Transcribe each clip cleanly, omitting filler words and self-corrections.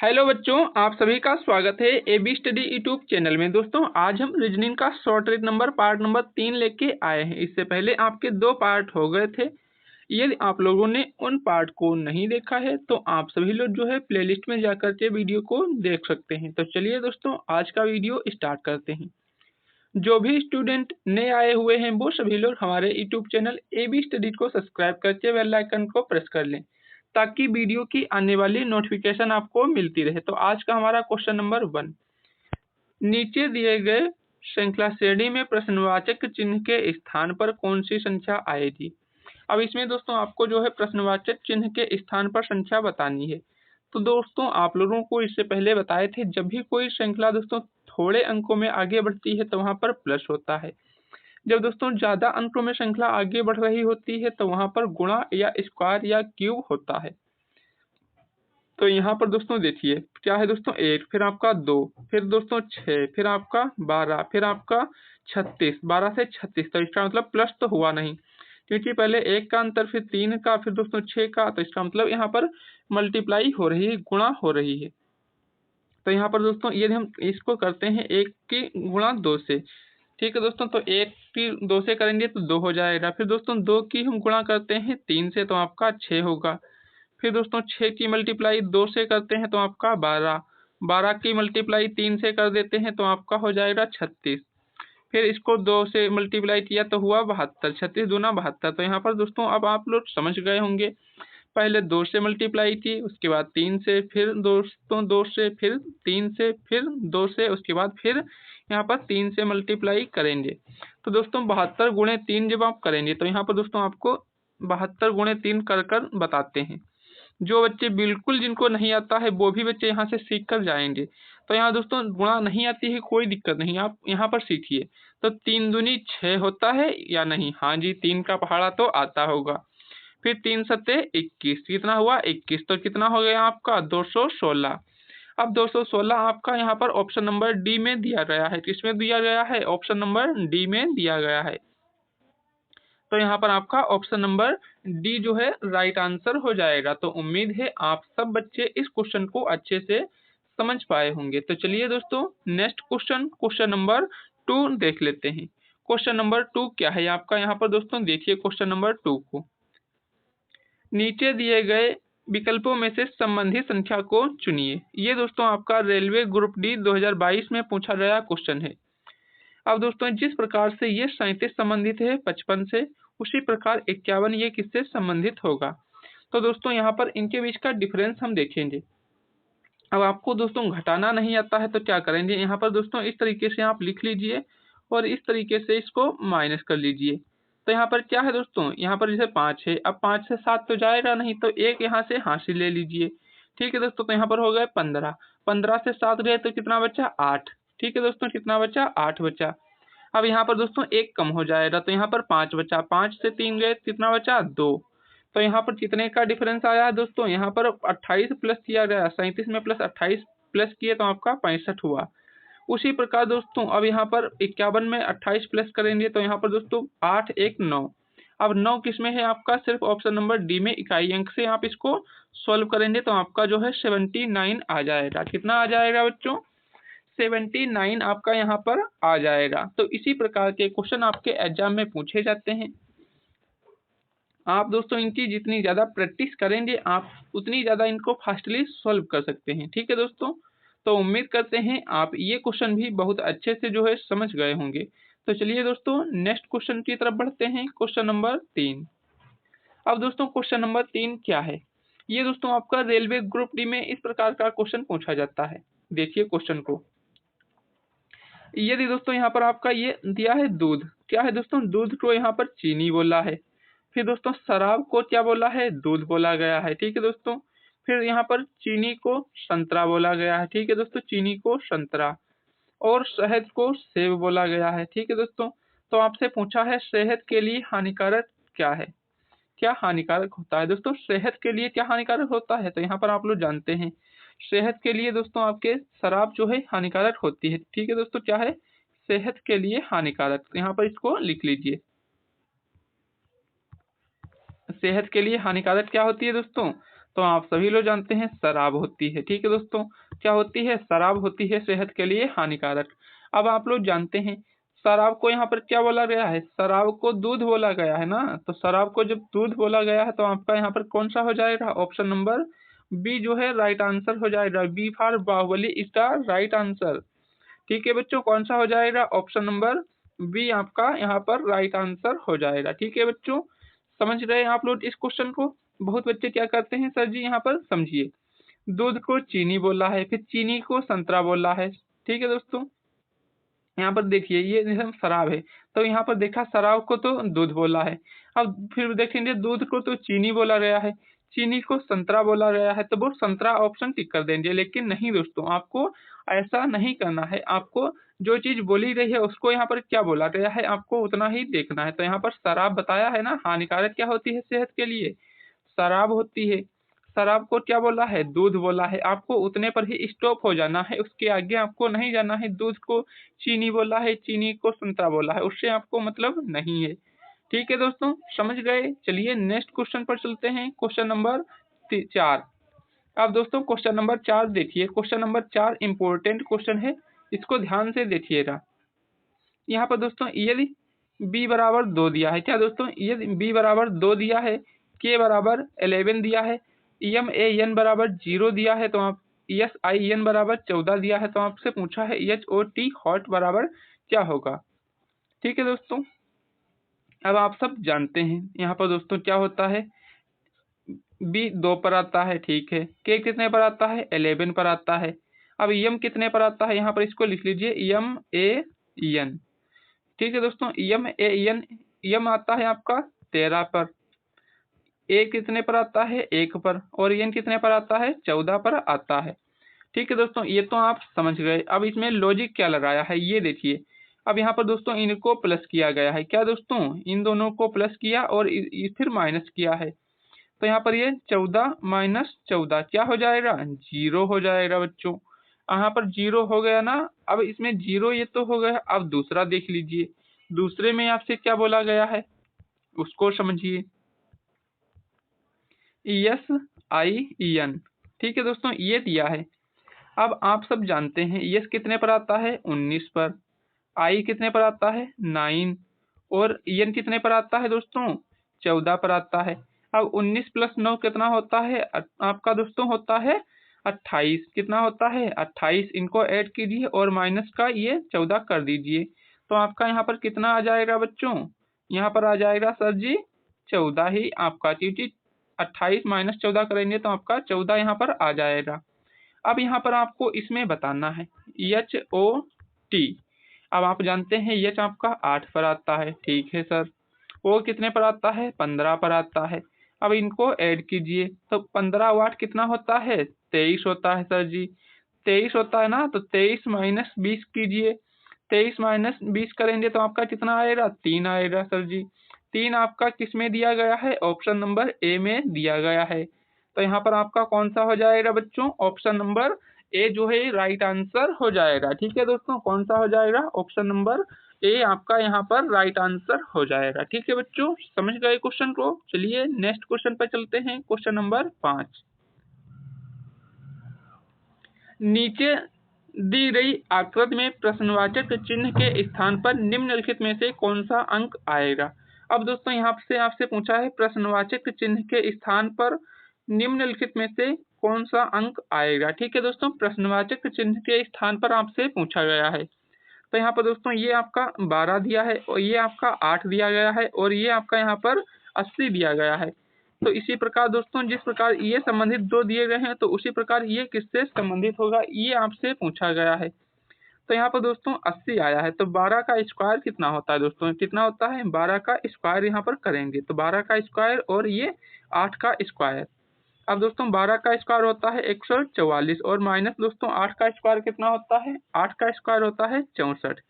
Hello बच्चों, आप सभी का स्वागत है एबी स्टडी यूट्यूब चैनल में। दोस्तों, आज हम रीजनिंग का short trick number part number 3 लेके आए हैं। इससे पहले आपके 2 पार्ट हो गए थे। यदि आप लोगों ने उन पार्ट को नहीं देखा है तो आप सभी लोग जो है प्लेलिस्ट में जाकर के वीडियो को देख सकते हैं। तो चलिए दोस्तों, आज का वीडियो स्टार्ट करते हैं। जो भी स्टूडेंट नए आए हुए हैं वो सभी लोग हमारे यूट्यूब चैनल एबी स्टडी को सब्सक्राइब करके बेल आइकन को प्रेस कर लें ताकि वीडियो की आने वाली नोटिफिकेशन आपको मिलती रहे। तो आज का हमारा क्वेश्चन नंबर 1, नीचे दिए गए श्रृंखला श्रेणी में प्रश्नवाचक चिन्ह के स्थान पर कौन सी संख्या आएगी। अब इसमें दोस्तों आपको जो है प्रश्नवाचक चिन्ह के स्थान पर संख्या बतानी है। तो दोस्तों, आप लोगों को इससे पहले बताए थे, जब भी कोई श्रृंखला दोस्तों थोड़े अंकों में आगे बढ़ती है तो वहां पर प्लस होता है। जब दोस्तों ज्यादा अंकों में श्रृंखला आगे बढ़ रही होती है तो वहां पर गुणा या स्क्वायर या क्यूब होता है। तो यहाँ पर दोस्तों देखिए क्या है दोस्तों, 1, फिर आपका 2, फिर दोस्तों 6, फिर आपका 12, फिर आपका 36, 12 से 36। तो इसका मतलब प्लस तो हुआ नहीं, क्योंकि पहले 1 का अंतर, फिर 3 का, फिर दोस्तों 6 का। तो इसका मतलब यहाँ पर मल्टीप्लाई हो रही है, गुणा हो रही है। तो यहाँ पर दोस्तों यदि हम इसको करते हैं 1 की गुणा 2 से, ठीक है दोस्तों, तो 1 की 2 से करेंगे तो 2 हो जाएगा। फिर दोस्तों 2 की हम गुणा करते हैं 3 से तो आपका 6 होगा। फिर दोस्तों 6 की मल्टीप्लाई 2 से करते हैं तो आपका 12, 12 की मल्टीप्लाई 3 से कर देते हैं तो आपका हो जाएगा 36। फिर इसको 2 से मल्टीप्लाई किया तो हुआ 72, 36 दूना 72। तो यहाँ पर दोस्तों अब आप लोग समझ गए होंगे, पहले 2 से मल्टीप्लाई की, उसके बाद 3 से, फिर दोस्तों 2 से, फिर 3 से, फिर 2 से, उसके बाद फिर यहाँ पर 3 से मल्टीप्लाई करेंगे। तो दोस्तों 72 गुणे 3 जब आप करेंगे तो यहाँ पर दोस्तों आपको 72 गुणे 3 कर कर बताते हैं। जो बच्चे बिल्कुल जिनको नहीं आता है वो भी बच्चे यहाँ से सीख कर जाएंगे। तो यहाँ दोस्तों गुणा नहीं आती है, कोई दिक्कत नहीं, आप यहाँ पर सीखिए। तो 3 दूनी 6 होता है या नहीं? हाँ जी, 3 का पहाड़ा तो आता होगा। फिर 3 सत्ते 21, कितना हुआ 21। तो कितना हो गया आपका 216। अब 216 आपका यहाँ पर ऑप्शन नंबर डी में दिया गया है। किसमें दिया गया है? ऑप्शन नंबर डी में दिया गया है। तो यहाँ पर आपका ऑप्शन नंबर डी जो है राइट आंसर हो जाएगा। तो उम्मीद है आप सब बच्चे इस क्वेश्चन को अच्छे से समझ पाए होंगे। तो चलिए दोस्तों नेक्स्ट क्वेश्चन, क्वेश्चन नंबर 2 देख लेते हैं। क्वेश्चन नंबर 2 क्या है आपका? यहाँ पर दोस्तों देखिए क्वेश्चन नंबर 2 को, नीचे दिए गए विकल्पों में से संबंधित संख्या को चुनिए। ये दोस्तों आपका रेलवे ग्रुप डी 2022 में पूछा गया क्वेश्चन है। अब दोस्तों जिस प्रकार से ये 37 संबंधित है 55 से, उसी प्रकार 51 ये किससे संबंधित होगा। तो दोस्तों यहाँ पर इनके बीच का डिफरेंस हम देखेंगे। अब आपको दोस्तों घटाना नहीं आता है तो क्या करेंगे, यहाँ पर दोस्तों इस तरीके से आप लिख लीजिए और इस तरीके से इसको माइनस कर लीजिए। तो यहाँ पर क्या है दोस्तों, यहाँ पर जैसे 5 है, अब 5 से 7 तो जाएगा नहीं, तो एक यहाँ से हासिल ले लीजिए। ठीक है दोस्तों, तो यहाँ पर हो गए 15, 15 से 7 गए तो कितना बचा 8। ठीक है दोस्तों, कितना बचा 8 बचा। अब यहाँ पर दोस्तों एक कम हो जाएगा तो यहाँ पर 5 बचा, 5 से 3 गए कितना बचा 2। तो यहाँ पर कितने का डिफरेंस आया है दोस्तों, यहाँ पर 28 प्लस किया गया, 37 में प्लस 28 प्लस किए तो आपका 65 हुआ। उसी प्रकार दोस्तों अब यहाँ पर 51 में 28 प्लस करेंगे तो यहाँ पर दोस्तों 8 1 9। अब 9 किस में है आपका? सिर्फ ऑप्शन नंबर डी में इकाई अंक से आप इसको सॉल्व करेंगे तो आपका जो है 79 आ जाएगा। कितना आ जाएगा बच्चों? 79 आपका यहाँ पर आ जाएगा। तो इसी प्रकार के क्वेश्चन आपके एग्जाम में पूछे जाते हैं। आप दोस्तों इनकी जितनी ज़्यादा प्रैक्टिस करेंगे आप उतनी ज़्यादा इनको फास्टली सॉल्व कर सकते हैं। ठीक है दोस्तों, तो उम्मीद करते हैं आप ये क्वेश्चन भी बहुत अच्छे से जो है समझ गए होंगे। तो चलिए दोस्तों नेक्स्ट क्वेश्चन की तरफ बढ़ते हैं, क्वेश्चन नंबर 3। अब दोस्तों क्वेश्चन नंबर 3 क्या है? ये दोस्तों आपका रेलवे ग्रुप डी में इस प्रकार का क्वेश्चन पूछा जाता है। देखिए क्वेश्चन को, यदि दोस्तों यहाँ पर आपका ये दिया है दूध, क्या है दोस्तों? दूध को यहाँ पर चीनी बोला है। फिर दोस्तों शराब को क्या बोला है? दूध बोला गया है। ठीक है दोस्तों, फिर यहाँ पर चीनी को संतरा बोला गया है। ठीक है दोस्तों, चीनी को संतरा, और शहद को सेब बोला गया है। ठीक है दोस्तों, तो आपसे पूछा है सेहत के लिए हानिकारक क्या है, क्या हानिकारक होता है। दोस्तों सेहत के लिए क्या हानिकारक होता है? तो यहाँ पर आप लोग जानते हैं सेहत के लिए दोस्तों आपके शराब जो है हानिकारक होती है। ठीक है दोस्तों, क्या है? सेहत के लिए हानिकारक। यहाँ पर इसको लिख लीजिए, सेहत के लिए हानिकारक क्या होती है दोस्तों? तो आप सभी लोग जानते हैं शराब होती है। ठीक है दोस्तों, क्या होती है? शराब होती है, सेहत के लिए हानिकारक। अब आप लोग जानते हैं शराब को यहाँ पर क्या बोला गया है? शराब को दूध बोला गया है ना। तो शराब को जब दूध बोला गया है तो आपका यहाँ पर कौन सा हो जाएगा? ऑप्शन नंबर बी जो है राइट आंसर हो जाएगा। B for Baahubali is the right answer. ठीक है बच्चों, कौन सा हो जाएगा? ऑप्शन नंबर बी आपका यहाँ पर राइट आंसर हो जाएगा। ठीक है बच्चों, समझ रहे हैं आप लोग इस क्वेश्चन को? बहुत बच्चे क्या करते हैं सर जी, यहाँ पर समझिए, दूध को चीनी बोला है, फिर चीनी को संतरा बोला है। ठीक है दोस्तों, यहाँ पर देखिए ये जैसे शराब है, तो यहाँ पर देखा शराब को तो दूध बोला है। अब फिर देखेंगे दूध को तो चीनी बोला गया है, चीनी को संतरा बोला गया है, तो वो संतरा ऑप्शन टिक कर देंगे। लेकिन नहीं दोस्तों, आपको ऐसा नहीं करना है। आपको जो चीज बोली गई है उसको यहाँ पर क्या बोला गया है आपको उतना ही देखना है। तो यहाँ पर शराब बताया है ना, हानिकारक क्या होती है सेहत के लिए? शराब होती है। शराब को क्या बोला है? दूध बोला है। आपको उतने पर ही स्टॉप हो जाना है, उसके आगे आपको नहीं जाना है। दूध को चीनी बोला है, चीनी को संतरा बोला है, उससे आपको मतलब नहीं है। ठीक है दोस्तों, समझ गए? चलिए नेक्स्ट क्वेश्चन पर चलते हैं। Question number 4। अब दोस्तों क्वेश्चन नंबर 4 देखिए। क्वेश्चन नंबर 4 इंपॉर्टेंट क्वेश्चन है, इसको ध्यान से देखिएगा। यहाँ पर दोस्तों यदि b बराबर 2 दिया है, क्या दोस्तों? यदि b बराबर 2 दिया है, k बराबर 11 दिया है, एम ए एन बराबर 0 दिया है, तो आप एस आई एन बराबर 14 दिया है, तो आपसे पूछा है एच ओ टी हॉट बराबर क्या होगा? ठीक है दोस्तों, अब आप सब जानते हैं यहाँ पर दोस्तों क्या होता है। b 2 पर आता है, ठीक है। k कितने पर आता है? 11 पर आता है। अब एम कितने पर आता है? यहाँ पर इसको लिख लीजिए, एम ए एन। ठीक है दोस्तों, एम ए एन, एम आता है आपका 13 पर, ए कितने पर आता है? 1 पर, और एन कितने पर आता है? 14 पर आता है। ठीक है दोस्तों, ये तो आप समझ गए। अब इसमें लॉजिक क्या लगाया है ये देखिए। अब यहाँ पर दोस्तों इनको प्लस किया गया है, क्या दोस्तों? इन दोनों को प्लस किया और फिर माइनस किया है। तो यहाँ पर ये 14 माइनस 14 क्या हो जाएगा? 0 हो जाएगा बच्चों। यहाँ पर 0 हो गया ना। अब इसमें 0 ये तो हो गया। अब दूसरा देख लीजिए, दूसरे में आपसे क्या बोला गया है उसको समझिए। S I N. ठीक है दोस्तों, ये दिया है। अब आप सब जानते हैं एस कितने पर आता है? 19 पर, आई कितने पर आता है? 9, और एन कितने पर आता है दोस्तों? 14 पर आता है। अब 19 प्लस 9 कितना होता है आपका दोस्तों? होता है 28। कितना होता है? 28। इनको ऐड कीजिए और माइनस का ये 14 कर दीजिए, तो आपका यहाँ पर कितना आ जाएगा बच्चों? यहाँ पर आ जाएगा सर जी 14 ही आपका, क्योंकि 28 माइनस 14 करेंगे तो आपका 14 यहाँ पर आ जाएगा। अब यहाँ पर आपको इसमें बताना है एच ओ टी। अब आप जानते हैं एच आपका 8 पर आता है, ठीक है सर। ओ कितने पर आता है? 15 पर आता है। अब इनको ऐड कीजिए, तो 15 वाट कितना होता है? 23 होता है सर जी। 23 होता है ना, तो 23 माइनस 20 कीजिए। 23 माइनस 20 करेंगे तो आपका कितना आएगा? 3 आएगा सर जी। 3 आपका किस में दिया गया है? ऑप्शन नंबर ए में दिया गया है। तो यहाँ पर आपका कौन सा हो जाएगा बच्चों? ऑप्शन नंबर ए जो है राइट आंसर हो जाएगा। ठीक है दोस्तों, कौन सा हो जाएगा? ऑप्शन नंबर ए आपका यहाँ पर राइट आंसर हो जाएगा। ठीक है बच्चों, समझ गए क्वेश्चन को? चलिए नेक्स्ट क्वेश्चन पर चलते हैं। Question number 5। नीचे दी गई आकृति में प्रश्नवाचक चिन्ह के स्थान पर निम्नलिखित में से कौन सा अंक आएगा? अब दोस्तों यहाँ से आपसे पूछा है प्रश्नवाचक चिन्ह के स्थान पर निम्नलिखित में से कौन सा अंक आएगा। ठीक है दोस्तों, प्रश्नवाचक चिन्ह के स्थान पर आपसे पूछा गया है। तो यहाँ पर दोस्तों ये आपका 12 दिया है, और ये आपका 8 दिया गया है, और ये आपका यहाँ पर 80 दिया गया है। तो इसी प्रकार दोस्तों जिस प्रकार ये संबंधित 2 दिए गए हैं, तो उसी प्रकार ये किससे संबंधित होगा ये आपसे पूछा गया है। तो यहाँ पर दोस्तों 80 आया है, तो 12 का स्क्वायर कितना होता है दोस्तों? कितना होता है? 12 का स्क्वायर यहाँ पर करेंगे, तो 12 का स्क्वायर और ये 8 का स्क्वायर। अब दोस्तों 12 का स्क्वायर होता है 144, और माइनस दोस्तों 8 का स्क्वायर कितना होता है? 8 का स्क्वायर होता है 64।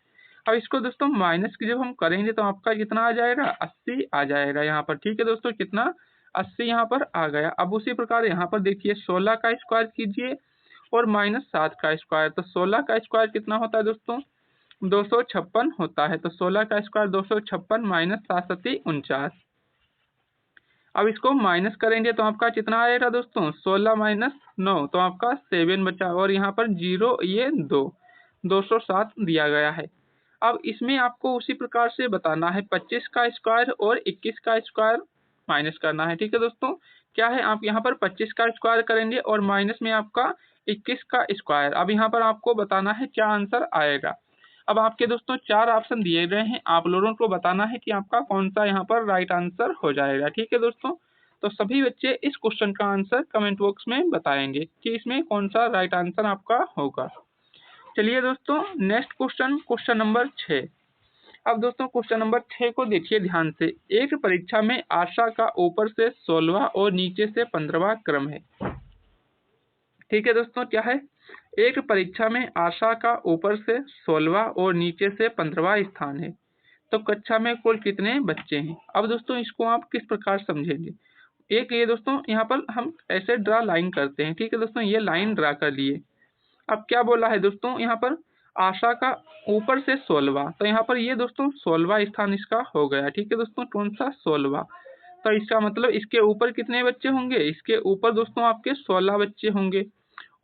अब इसको दोस्तों माइनस की जब हम करेंगे तो आपका कितना आ जाएगा? 80 आ जाएगा यहाँ पर। ठीक है दोस्तों, कितना? 80 यहाँ पर आ गया। अब उसी प्रकार यहाँ पर देखिए 16 का स्क्वायर कीजिए और माइनस 7 का स्क्वायर, तो 16 का स्क्वायर कितना होता है दोस्तों? 256 होता है। तो 16 का स्क्वायर 256 माइनस 7 49। अब इसको माइनस करेंगे तो आपका कितना आएगा दोस्तों, 16 माइनस 9 तो आपका 7 बचा, और यहाँ पर 0 ये 207 दिया गया है। अब इसमें आपको उसी प्रकार से बताना है 25 का स्क्वायर और 21 का स्क्वायर माइनस करना है। ठीक है दोस्तों, क्या है आप यहाँ पर 25 का स्क्वायर करेंगे और माइनस में आपका 21 का स्क्वायर। अब यहाँ पर आपको बताना है क्या आंसर आएगा। अब आपके दोस्तों 4 ऑप्शन दिए गए हैं, आप लोगों को बताना है कि आपका कौन सा यहाँ पर राइट आंसर हो जाएगा। ठीक है दोस्तों, तो सभी बच्चे इस क्वेश्चन का आंसर कमेंट बॉक्स में बताएंगे कि इसमें कौन सा राइट आंसर आपका होगा। चलिए दोस्तों नेक्स्ट क्वेश्चन, क्वेश्चन नंबर 6। अब दोस्तों क्वेश्चन नंबर 6 को देखिए ध्यान से। एक परीक्षा में आशा का ऊपर से 16वां और नीचे से 15वां क्रम है। ठीक है दोस्तों, क्या है, एक परीक्षा में आशा का ऊपर से 16वां और नीचे से 15वां स्थान है, तो कक्षा में कुल कितने बच्चे हैं। अब दोस्तों इसको आप किस प्रकार समझेंगे, एक ये दोस्तों यहाँ पर हम ऐसे ड्रा लाइन करते हैं। ठीक है दोस्तों, ये लाइन ड्रा कर लिए। अब क्या बोला है दोस्तों, यहाँ पर आशा का ऊपर से 16वां, तो यहाँ पर ये दोस्तों 16वां स्थान इसका हो गया। ठीक है दोस्तों, कौन सा 16वां, तो इसका मतलब इसके ऊपर कितने बच्चे होंगे, इसके ऊपर दोस्तों आपके 16 बच्चे होंगे,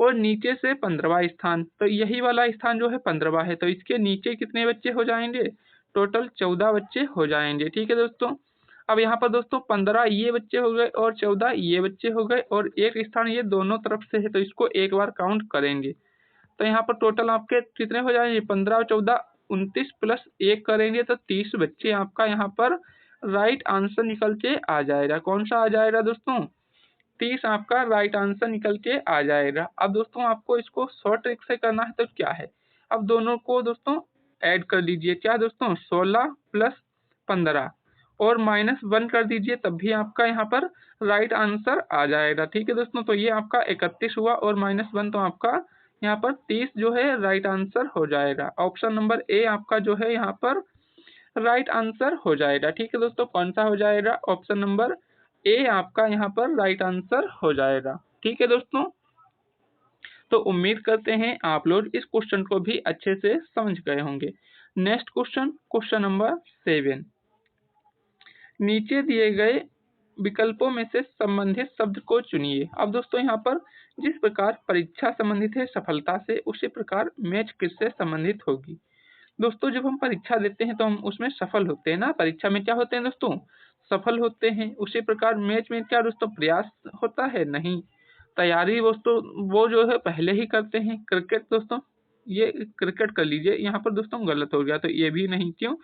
और नीचे से 15वां स्थान, तो यही वाला स्थान जो है 15वां है, तो इसके नीचे कितने बच्चे हो जाएंगे, टोटल 14 बच्चे हो जाएंगे। ठीक है दोस्तों, अब यहाँ पर दोस्तों 15 ये बच्चे हो गए और 14 ये बच्चे हो गए, और एक स्थान ये दोनों तरफ से है, तो इसको एक बार काउंट करेंगे, तो यहाँ पर टोटल आपके कितने हो जाएंगे, 15 और 14 29 प्लस 1 करेंगे तो 30 बच्चे आपका यहाँ पर राइट आंसर निकल के आ जाएगा। कौन सा आ जाएगा दोस्तों, 30 आपका राइट आंसर निकल के आ जाएगा। अब दोस्तों आपको इसको शॉर्ट ट्रिक से करना है, तो क्या है, अब दोनों को दोस्तों ऐड कर लीजिए। क्या दोस्तों, 16 प्लस 15 और -1 कर दीजिए, तब भी आपका यहाँ पर राइट आंसर आ जाएगा। ठीक है दोस्तों, तो ये आपका 31 हुआ और -1 तो आपका यहाँ पर 30 जो है राइट आंसर हो जाएगा। ऑप्शन नंबर ए आपका जो है यहाँ पर राइट आंसर हो जाएगा। ठीक है दोस्तों, कौन सा हो जाएगा, ऑप्शन नंबर ए आपका यहाँ पर राइट आंसर हो जाएगा। ठीक है दोस्तों, तो उम्मीद करते हैं आप लोग इस क्वेश्चन को भी अच्छे से समझ गए होंगे। Next question, question number 7। नीचे दिए गए विकल्पों में से संबंधित शब्द को चुनिए। अब दोस्तों यहाँ पर जिस प्रकार परीक्षा संबंधित है सफलता से, उसी प्रकार मैच किससे संबंधित होगी। दोस्तों जब हम परीक्षा देते हैं तो हम उसमें सफल होते हैं ना, परीक्षा में क्या होते हैं दोस्तों, सफल होते हैं। उसी प्रकार मैच में क्या दोस्तों, प्रयास होता है, नहीं, तैयारी दोस्तों वो जो है पहले ही करते हैं। क्रिकेट दोस्तों, ये क्रिकेट कर लीजिए, यहाँ पर दोस्तों गलत हो गया, तो ये भी नहीं। क्यों,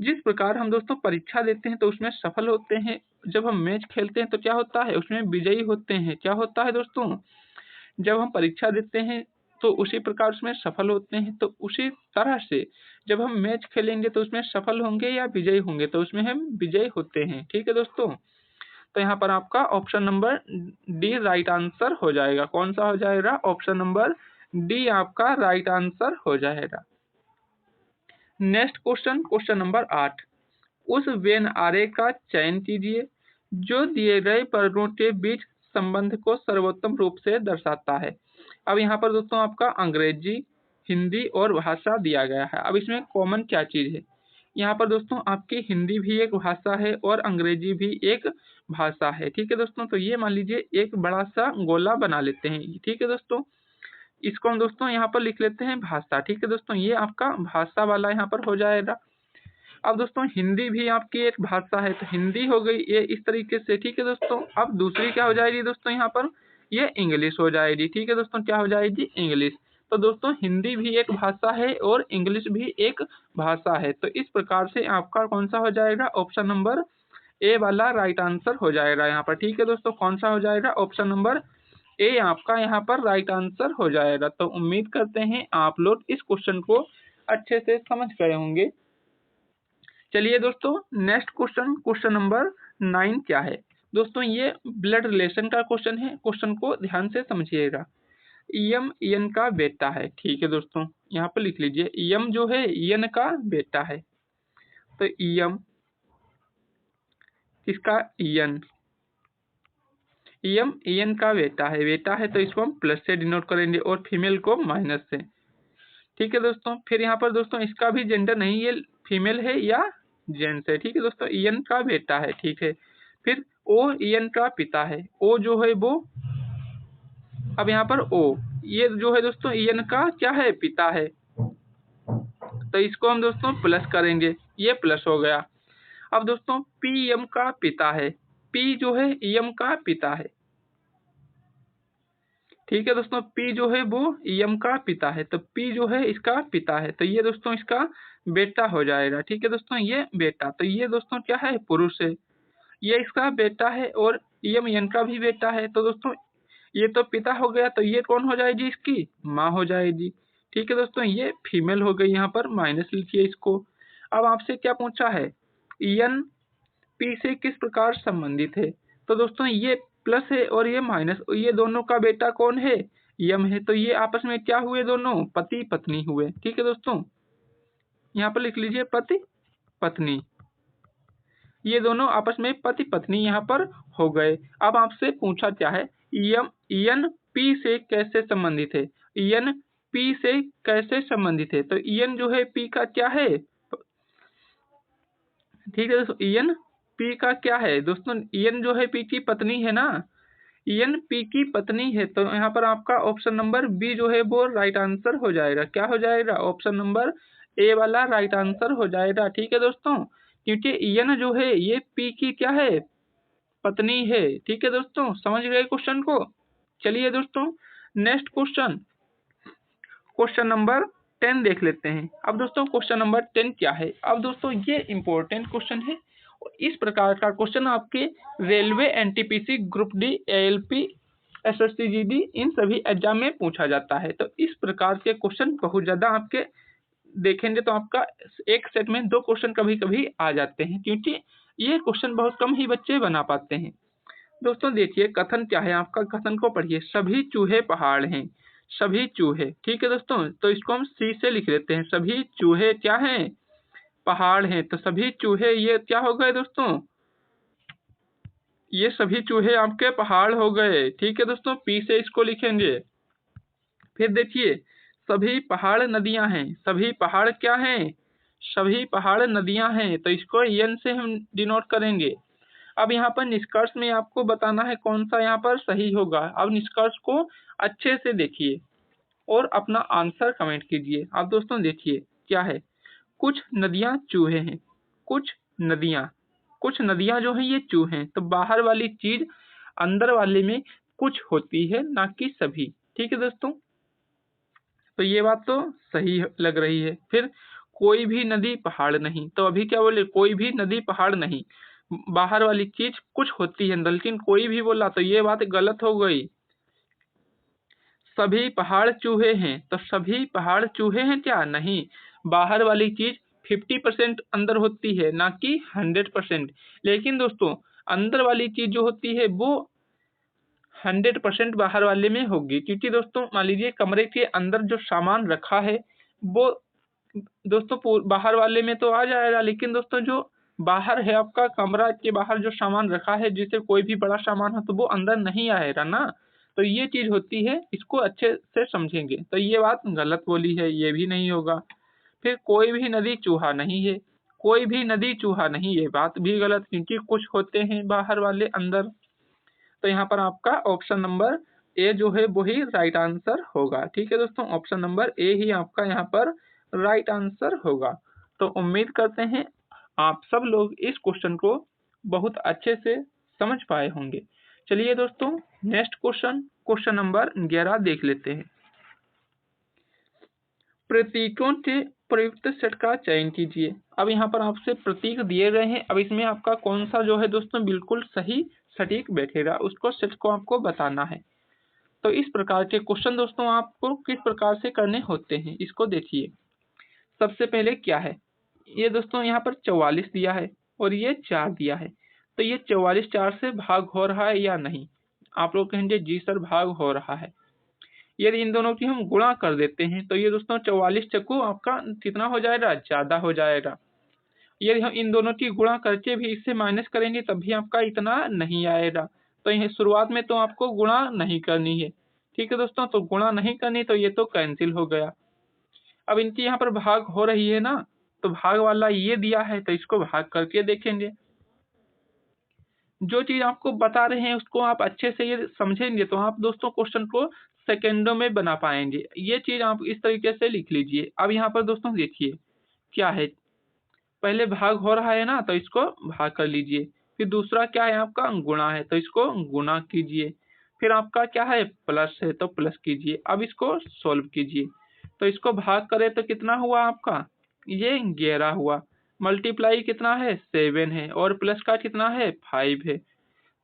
जिस प्रकार हम दोस्तों परीक्षा देते हैं तो उसमें सफल होते हैं, जब हम मैच खेलते हैं तो क्या होता है, उसमें विजयी होते हैं। क्या होता है दोस्तों, जब हम परीक्षा देते हैं तो उसी प्रकार उसमें सफल होते हैं, तो उसी तरह से जब हम मैच खेलेंगे तो उसमें सफल होंगे या विजयी होंगे, तो उसमें हम विजयी होते हैं। ठीक है दोस्तों, तो यहाँ पर आपका option number D right answer हो जाएगा। कौन सा हो जाएगा, ऑप्शन नंबर डी आपका राइट आंसर हो जाएगा। Next question, question number 8। उस वेन आरेख का चयन कीजिए जो दिए गए वर्गों के बीच संबंध को सर्वोत्तम रूप से दर्शाता है। अब यहाँ पर दोस्तों आपका अंग्रेजी, हिंदी और भाषा दिया गया है। अब इसमें कॉमन क्या चीज़ है, यहाँ पर दोस्तों आपकी हिंदी भी एक भाषा है और अंग्रेजी भी एक भाषा है। ठीक है दोस्तों, तो ये मान लीजिए एक बड़ा सा गोला बना लेते हैं। ठीक है दोस्तों, इसको हम दोस्तों यहाँ पर लिख लेते हैं भाषा। ठीक है दोस्तों, ये आपका भाषा वाला यहाँ पर हो जाएगा। अब दोस्तों हिंदी भी आपकी एक भाषा है, तो हिंदी हो गई ये इस तरीके से। ठीक है दोस्तों, अब दूसरी क्या हो जाएगी दोस्तों, यहाँ पर ये इंग्लिश हो जाएगी। ठीक है दोस्तों, क्या हो जाएगी, इंग्लिश। तो दोस्तों हिंदी भी एक भाषा है और इंग्लिश भी एक भाषा है, तो इस प्रकार से आपका कौन सा हो जाएगा, ऑप्शन नंबर ए वाला राइट आंसर हो जाएगा यहाँ पर। ठीक है दोस्तों, कौन सा हो जाएगा, ऑप्शन नंबर ए आपका यहाँ पर राइट आंसर हो जाएगा। तो उम्मीद करते हैं आप लोग इस क्वेश्चन को अच्छे से समझ गए होंगे। चलिए दोस्तों नेक्स्ट क्वेश्चन, क्वेश्चन नंबर 9 क्या है दोस्तों, ये ब्लड रिलेशन का क्वेश्चन है। क्वेश्चन को ध्यान से समझिएगा। यम यन का बेटा है। ठीक है दोस्तों, यहाँ पर लिख लीजिए, यम जो है यन का बेटा है, तो यम किसका, यन, यम यन का बेटा है। बेटा है तो इसको हम प्लस से डिनोट करेंगे और फीमेल को माइनस से। ठीक है दोस्तों, फिर यहाँ पर दोस्तों इसका भी जेंडर नहीं, ये फीमेल है या जेंट्स है। ठीक है दोस्तों, यन का बेटा है। ठीक है, फिर ओ एन का पिता है, ओ जो है वो, अब यहाँ पर ओ, ये जो है दोस्तों एन का क्या है, पिता है, तो इसको हम दोस्तों प्लस करेंगे, ये प्लस हो गया। अब दोस्तों पी एम का पिता है, पी जो है एम का पिता है, ठीक है दोस्तों, पी जो है वो एम का पिता है, तो पी जो है इसका पिता है, तो ये दोस्तों इसका बेटा हो जाएगा, ठीक है दोस्तों, ये बेटा, तो ये दोस्तों क्या है, पुरुष है, ये इसका बेटा है, और एम एन का भी बेटा है, तो दोस्तों ये तो पिता हो गया, तो ये कौन हो जाएगी, इसकी माँ हो जाएगी, ठीक है दोस्तों, ये फीमेल हो गई, यहाँ पर माइनस लिखिए इसको। अब आपसे क्या पूछा है, एन पी से किस प्रकार संबंधित है, तो दोस्तों ये प्लस है और ये माइनस, ये दोनों का बेटा कौन है, यम है, तो ये आपस में क्या हुए, दोनों पति पत्नी हुए, ठीक है दोस्तों, यहाँ पर लिख लीजिए पति पत्नी, ये दोनों आपस में पति पत्नी यहाँ पर हो गए। अब आपसे पूछा क्या है, यम एन पी से कैसे संबंधित है, एन पी से कैसे संबंधित है, तो एन जो है पी का क्या है, ठीक है दोस्तों, एन पी का क्या है दोस्तों, एन जो है पी की पत्नी है ना, एन पी की पत्नी है, तो यहाँ पर आपका ऑप्शन नंबर बी जो है वो राइट आंसर हो जाएगा, क्या हो जाएगा, ऑप्शन नंबर ए वाला राइट आंसर हो जाएगा, ठीक है दोस्तों, क्योंकि एन जो है ये पी की क्या है, पत्नी है, ठीक है दोस्तों, समझ गए क्वेश्चन को। चलिए दोस्तों नेक्स्ट क्वेश्चन, क्वेश्चन नंबर 10 देख लेते हैं। अब दोस्तों क्वेश्चन नंबर 10 क्या है, अब दोस्तों ये इंपॉर्टेंट क्वेश्चन है, इस प्रकार का क्वेश्चन आपके railway, NTPC, group D, ALP, SSC GD, इन सभी एग्जाम में पूछा जाता है, तो इस प्रकार के क्वेश्चन बहुत ज्यादा आपके देखेंगे तो आपका एक सेट में 2 क्वेश्चन कभी कभी आ जाते हैं, क्योंकि ये क्वेश्चन बहुत कम ही बच्चे बना पाते हैं। दोस्तों देखिए कथन क्या है आपका, कथन को पढ़िए, सभी चूहे पहाड़ हैं, सभी चूहे, ठीक है दोस्तों, तो इसको हम सी से लिख लेते हैं, सभी चूहे क्या हैं, पहाड़ हैं, तो सभी चूहे ये क्या हो गए दोस्तों, ये सभी चूहे आपके पहाड़ हो गए, ठीक है दोस्तों, पी से इसको लिखेंगे। फिर देखिए सभी पहाड़ नदियां हैं, सभी पहाड़ क्या हैं, सभी पहाड़ नदियां हैं, तो इसको एन से हम डिनोट करेंगे। अब यहाँ पर निष्कर्ष में आपको बताना है कौन सा यहाँ पर सही होगा, अब निष्कर्ष को अच्छे से देखिए और अपना आंसर कमेंट कीजिए। अब दोस्तों देखिए क्या है, कुछ नदियां चूहे हैं, कुछ नदियां जो हैं ये चूहे हैं, तो बाहर वाली चीज अंदर वाले में कुछ होती है, ना कि सभी, ठीक है दोस्तों, तो ये बात तो सही लग रही है। फिर कोई भी नदी पहाड़ नहीं, तो अभी क्या बोले, कोई भी नदी पहाड़ नहीं, बाहर वाली चीज कुछ होती है, लेकिन कोई भी बोला तो ये बात गलत हो गई। सभी पहाड़ चूहे हैं, तो सभी पहाड़ चूहे हैं क्या, नहीं, बाहर वाली चीज 50% अंदर होती है, ना कि 100%, लेकिन दोस्तों अंदर वाली चीज जो होती है वो 100% बाहर वाले में होगी, क्योंकि दोस्तों मान लीजिए कमरे के अंदर जो सामान रखा है वो दोस्तों बाहर वाले में तो आ जाएगा, लेकिन दोस्तों जो बाहर है आपका कमरा के बाहर जो सामान रखा है, जिसे कोई भी बड़ा सामान हो तो वो अंदर नहीं आएगा ना, तो ये चीज होती है, इसको अच्छे से समझेंगे, तो ये बात गलत बोली है, ये भी नहीं होगा। फिर कोई भी नदी चूहा नहीं है, कोई भी नदी चूहा नहीं, ये बात भी गलत, क्योंकि कुछ होते हैं बाहर वाले अंदर, तो यहाँ पर आपका ऑप्शन नंबर ए जो है वही राइट आंसर होगा, ठीक है दोस्तों, ऑप्शन नंबर ए ही आपका यहाँ पर राइट आंसर होगा। तो उम्मीद करते हैं आप सब लोग इस क्वेश्चन को बहुत अच्छे से समझ पाए होंगे। चलिए दोस्तों नेक्स्ट क्वेश्चन, क्वेश्चन नंबर 11 देख लेते हैं। प्रतीकों के प्रयुक्त सेट का चयन कीजिए। अब यहाँ पर आपसे प्रतीक दिए गए हैं, अब इसमें आपका कौन सा जो है दोस्तों बिल्कुल सही सटीक बैठेगा, उसको सेट को आपको बताना है। तो इस प्रकार के क्वेश्चन दोस्तों आपको किस प्रकार से करने होते हैं, इसको देखिए। सबसे पहले क्या है, ये दोस्तों यहाँ पर 44 दिया है और ये 4 दिया है, तो ये 44 4 से भाग हो रहा है या नहीं, आप लोग कहेंगे जी सर भाग हो रहा है। यदि इन दोनों की हम गुणा कर देते हैं तो ये दोस्तों 44 चक्कू आपका कितना हो जाएगा, ज्यादा हो जाएगा। यदि हम इन दोनों की गुणा करके भी इससे माइनस करेंगे तब भी आपका इतना नहीं आएगा, तो यह शुरुआत में तो आपको गुणा नहीं करनी है, ठीक है दोस्तों, तो गुणा नहीं करनी तो ये तो कैंसिल हो गया। अब इनकी यहाँ पर भाग हो रही है ना, तो भाग वाला ये दिया है तो इसको भाग करके देखेंगे। जो चीज़ आपको बता रहे हैं उसको आप अच्छे से ये समझेंगे तो आप दोस्तों क्वेश्चन को सेकेंडों में बना पाएंगे। ये चीज़ आप इस तरीके से लिख लीजिए। अब यहाँ पर दोस्तों देखिए क्या है, पहले भाग हो रहा है ना तो इसको भाग कर लीजिए। फिर दूसरा क्या है आपका गुणा है तो इसको गुणा कीजिए। फिर आपका क्या है प्लस है तो प्लस कीजिए। अब इसको सॉल्व कीजिए तो इसको भाग करें तो कितना हुआ आपका, ये 11 हुआ। मल्टीप्लाई कितना है 7 है और प्लस का कितना है 5 है।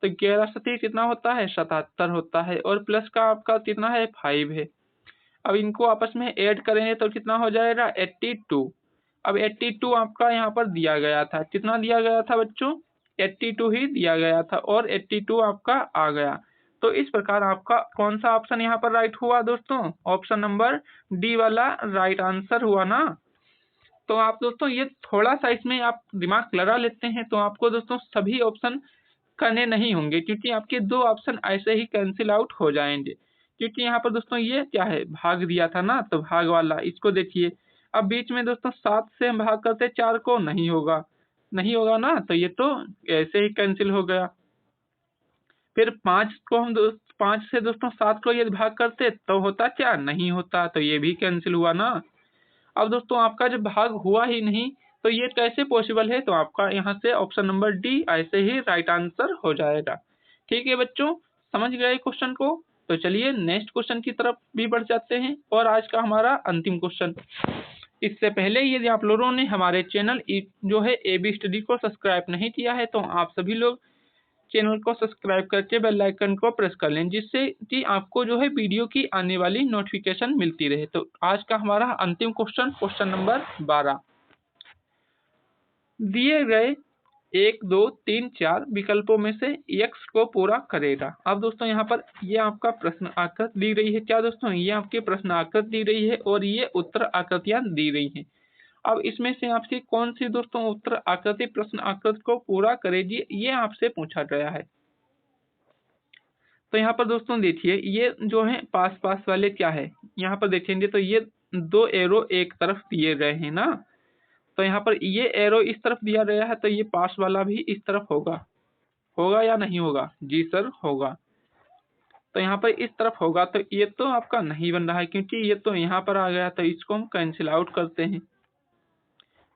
तो 11 सती कितना होता है 77 होता है और प्लस का आपका कितना है 5 है। अब इनको आपस में ऐड करेंगे तो कितना हो जाएगा 82। अब 82 आपका यहाँ पर दिया गया था, कितना दिया गया था बच्चों 82 ही दिया गया था और 82 आपका आ गया। तो इस प्रकार आपका कौन सा ऑप्शन यहाँ पर राइट हुआ दोस्तों, ऑप्शन नंबर डी वाला राइट आंसर हुआ ना। तो आप दोस्तों ये थोड़ा सा इसमें आप दिमाग लगा लेते हैं तो आपको दोस्तों सभी ऑप्शन करने नहीं होंगे, क्योंकि आपके दो ऑप्शन ऐसे ही कैंसिल आउट हो जाएंगे। क्योंकि यहाँ पर दोस्तों ये क्या है भाग दिया था ना तो भाग वाला इसको देखिए। अब बीच में दोस्तों 7 से हम भाग करते 4 को नहीं होगा, नहीं होगा ना तो ये तो ऐसे ही कैंसिल हो गया। फिर 5 को हम 5 से दोस्तों 7 को यदि भाग करते तो होता क्या, नहीं होता, तो ये भी कैंसिल हुआ ना। अब दोस्तों आपका जब भाग हुआ ही नहीं तो ये कैसे पॉसिबल है, तो आपका यहाँ से ऑप्शन नंबर डी ऐसे ही राइट आंसर हो जाएगा। ठीक है बच्चों, समझ गए क्वेश्चन को। तो चलिए नेक्स्ट क्वेश्चन की तरफ भी बढ़ जाते हैं और आज का हमारा अंतिम क्वेश्चन। इससे पहले यदि आप लोगों ने हमारे चैनल जो है एबी स्टडी को सब्सक्राइब नहीं किया है तो आप सभी लोग चैनल को सब्सक्राइब करके बेल आइकन को प्रेस कर लें, जिससे कि आपको जो है वीडियो की आने वाली नोटिफिकेशन मिलती रहे। तो आज का हमारा अंतिम क्वेश्चन, क्वेश्चन नंबर 12, दिए गए 1 2 3 4 विकल्पों में से x को पूरा करेगा। अब दोस्तों यहाँ पर ये आपका प्रश्न आकृति दी रही है। क्या दोस्तों, ये आपके प्रश्न आकृति दी रही है और ये उत्तर आकृतियां दी रही हैं। अब इसमें से आपसे कौन सी दोस्तों उत्तर आकृति प्रश्न आकृति को पूरा करेगी, ये आपसे पूछा गया है। तो यहाँ पर दोस्तों देखिए ये जो है पास पास वाले क्या है, यहाँ पर देखेंगे तो ये 2 एरो एक तरफ दिए गए हैं ना। तो यहाँ पर ये एरो इस तरफ दिया गया है तो ये पास वाला भी इस तरफ होगा, होगा या नहीं होगा, जी सर होगा। तो यहाँ पर इस तरफ होगा तो ये तो आपका नहीं बन रहा है क्योंकि ये तो यहाँ पर आ गया, तो इसको हम कैंसिल आउट करते हैं।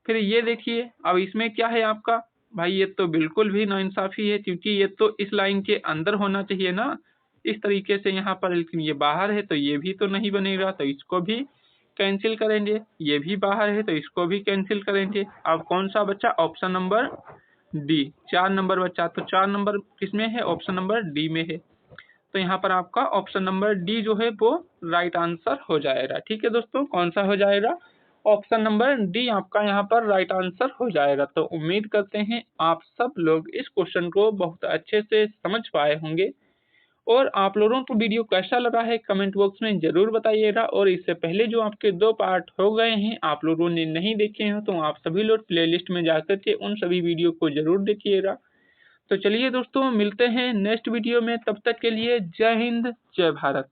फिर ये देखिए अब इसमें क्या है आपका, भाई ये तो बिल्कुल भी नाइंसाफी है क्योंकि ये तो इस लाइन के अंदर होना चाहिए ना इस तरीके से यहाँ पर, लेकिन ये बाहर है तो ये भी तो नहीं बनेगा, तो इसको भी कैंसिल करेंगे। ये भी बाहर है तो इसको भी कैंसिल करेंगे। अब कौन सा बच्चा, ऑप्शन नंबर डी, 4 नंबर बच्चा। तो 4 नंबर किसमें है, ऑप्शन नंबर डी में है। तो यहाँ पर आपका ऑप्शन नंबर डी जो है वो राइट आंसर हो जाएगा। ठीक है दोस्तों, कौन सा हो जाएगा, ऑप्शन नंबर डी आपका यहाँ पर राइट आंसर हो जाएगा। तो उम्मीद करते हैं आप सब लोग इस क्वेश्चन को बहुत अच्छे से समझ पाए होंगे। और आप लोगों को वीडियो कैसा लगा है कमेंट बॉक्स में जरूर बताइएगा। और इससे पहले जो आपके 2 पार्ट हो गए हैं आप लोगों ने नहीं देखे हो तो आप सभी लोग प्लेलिस्ट में जाकर के उन सभी वीडियो को जरूर देखिएगा। तो चलिए दोस्तों मिलते हैं नेक्स्ट वीडियो में, तब तक के लिए जय हिंद जय भारत।